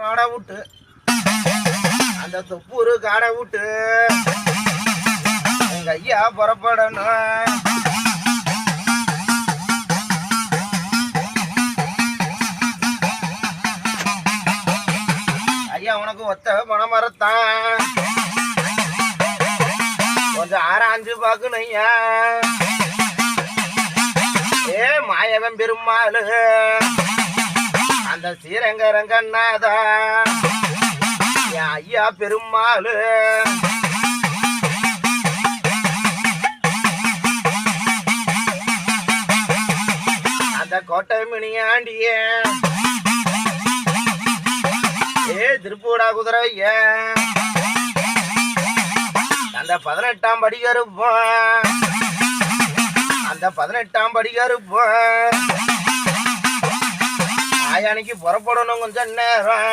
காடை விட்டு அந்த தொப்பூரு காடை விட்டு எங்க ஐயா புறப்படணும். ஐயா உனக்கு ஒத்த பணமரத்தான் கொஞ்சம் ஆராய்ஞ்சு பார்க்கணும் ஐயா. ஏ மாயவன் பெருமாளு அந்த ஸ்ரீரங்கரங்கநாதா என் ஐயா பெருமாளு அந்த கோட்டை மினியாண்டிய ஏ திருப்பூடா குதிரைய அந்த 18ஆம் படி கருப்போம் அந்த 18ஆம் படி கருப்போம் ஆயானிக்கு புறப்படணும் கொஞ்சம் நேரம்.